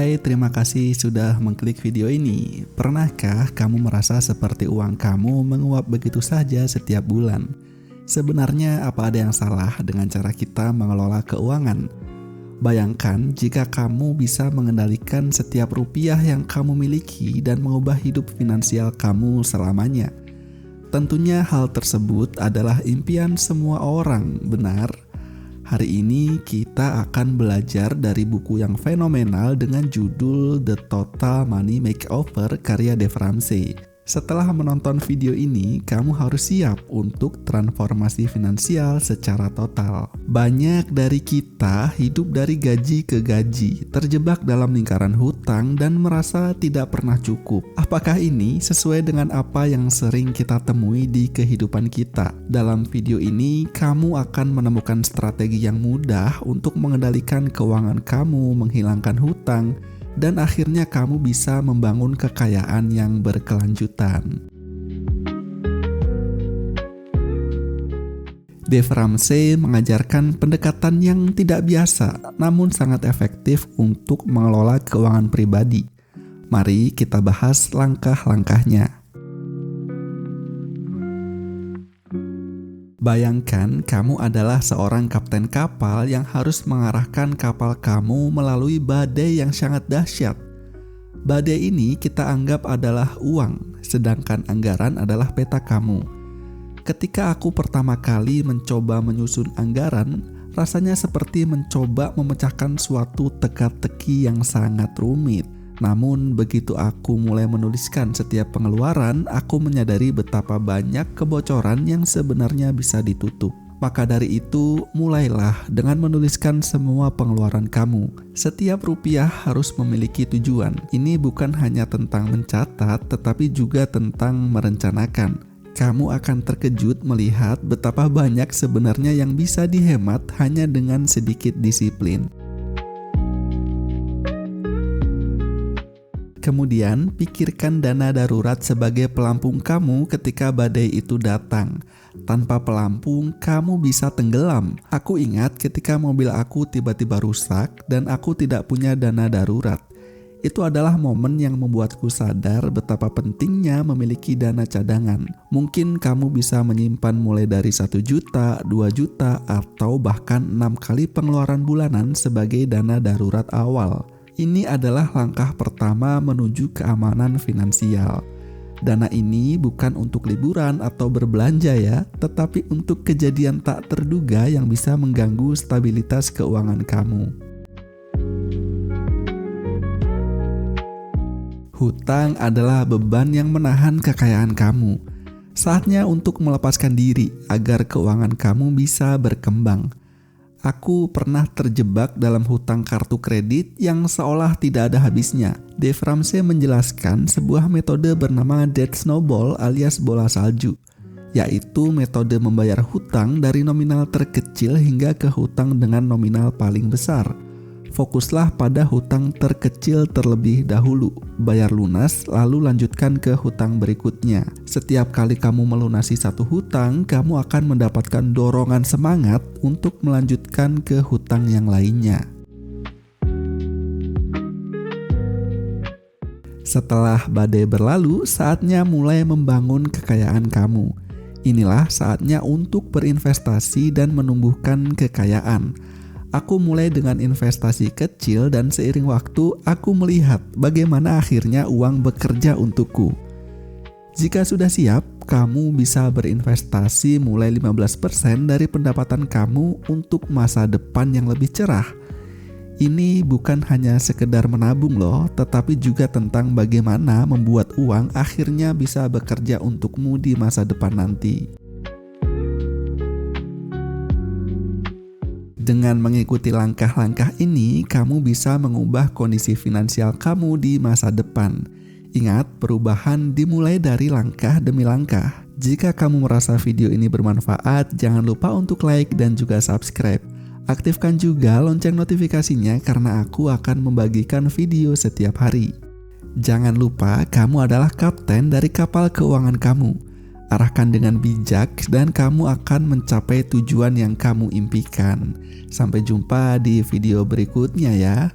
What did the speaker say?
Hai, terima kasih sudah mengklik video ini. Pernahkah kamu merasa seperti uang kamu menguap begitu saja setiap bulan? Sebenarnya apa ada yang salah dengan cara kita mengelola keuangan? Bayangkan jika kamu bisa mengendalikan setiap rupiah yang kamu miliki dan mengubah hidup finansial kamu selamanya. Tentunya hal tersebut adalah impian semua orang, benar? Hari ini kita akan belajar dari buku yang fenomenal dengan judul The Total Money Makeover karya Dave Ramsey. Setelah menonton video ini, kamu harus siap untuk transformasi finansial secara total. Banyak dari kita hidup dari gaji ke gaji, terjebak dalam lingkaran hutang dan merasa tidak pernah cukup. Apakah ini sesuai dengan apa yang sering kita temui di kehidupan kita? Dalam video ini, kamu akan menemukan strategi yang mudah untuk mengendalikan keuangan kamu, menghilangkan hutang, dan akhirnya kamu bisa membangun kekayaan yang berkelanjutan. Dave Ramsey mengajarkan pendekatan yang tidak biasa, namun sangat efektif untuk mengelola keuangan pribadi. Mari kita bahas langkah-langkahnya. Bayangkan kamu adalah seorang kapten kapal yang harus mengarahkan kapal kamu melalui badai yang sangat dahsyat. Badai ini kita anggap adalah uang, sedangkan anggaran adalah peta kamu. Ketika aku pertama kali mencoba menyusun anggaran, rasanya seperti mencoba memecahkan suatu teka-teki yang sangat rumit. Namun begitu aku mulai menuliskan setiap pengeluaran, aku menyadari betapa banyak kebocoran yang sebenarnya bisa ditutup. Maka dari itu, mulailah dengan menuliskan semua pengeluaran kamu. Setiap rupiah harus memiliki tujuan. Ini bukan hanya tentang mencatat, tetapi juga tentang merencanakan. Kamu akan terkejut melihat betapa banyak sebenarnya yang bisa dihemat hanya dengan sedikit disiplin. Kemudian, pikirkan dana darurat sebagai pelampung kamu ketika badai itu datang. Tanpa pelampung, kamu bisa tenggelam. Aku ingat ketika mobil aku tiba-tiba rusak dan aku tidak punya dana darurat. Itu adalah momen yang membuatku sadar betapa pentingnya memiliki dana cadangan. Mungkin kamu bisa menyimpan mulai dari 1 juta, 2 juta, atau bahkan 6 kali pengeluaran bulanan sebagai dana darurat awal. Ini adalah langkah pertama menuju keamanan finansial. Dana ini bukan untuk liburan atau berbelanja ya, tetapi untuk kejadian tak terduga yang bisa mengganggu stabilitas keuangan kamu. Hutang adalah beban yang menahan kekayaan kamu. Saatnya untuk melepaskan diri agar keuangan kamu bisa berkembang. Aku pernah terjebak dalam hutang kartu kredit yang seolah tidak ada habisnya. Dave Ramsey menjelaskan sebuah metode bernama Debt Snowball alias bola salju, yaitu metode membayar hutang dari nominal terkecil hingga ke hutang dengan nominal paling besar. Fokuslah pada hutang terkecil terlebih dahulu, bayar lunas, lalu lanjutkan ke hutang berikutnya. Setiap kali kamu melunasi satu hutang, kamu akan mendapatkan dorongan semangat untuk melanjutkan ke hutang yang lainnya. Setelah badai berlalu, saatnya mulai membangun kekayaan kamu. Inilah saatnya untuk berinvestasi dan menumbuhkan kekayaan. Aku mulai dengan investasi kecil dan seiring waktu aku melihat bagaimana akhirnya uang bekerja untukku. Jika sudah siap, kamu bisa berinvestasi mulai 15% dari pendapatan kamu untuk masa depan yang lebih cerah. Ini bukan hanya sekedar menabung loh, tetapi juga tentang bagaimana membuat uang akhirnya bisa bekerja untukmu di masa depan nanti. Dengan mengikuti langkah-langkah ini, kamu bisa mengubah kondisi finansial kamu di masa depan. Ingat, perubahan dimulai dari langkah demi langkah. Jika kamu merasa video ini bermanfaat, jangan lupa untuk like dan juga subscribe. Aktifkan juga lonceng notifikasinya karena aku akan membagikan video setiap hari. Jangan lupa, kamu adalah kapten dari kapal keuangan kamu. Arahkan dengan bijak dan kamu akan mencapai tujuan yang kamu impikan. Sampai jumpa di video berikutnya ya.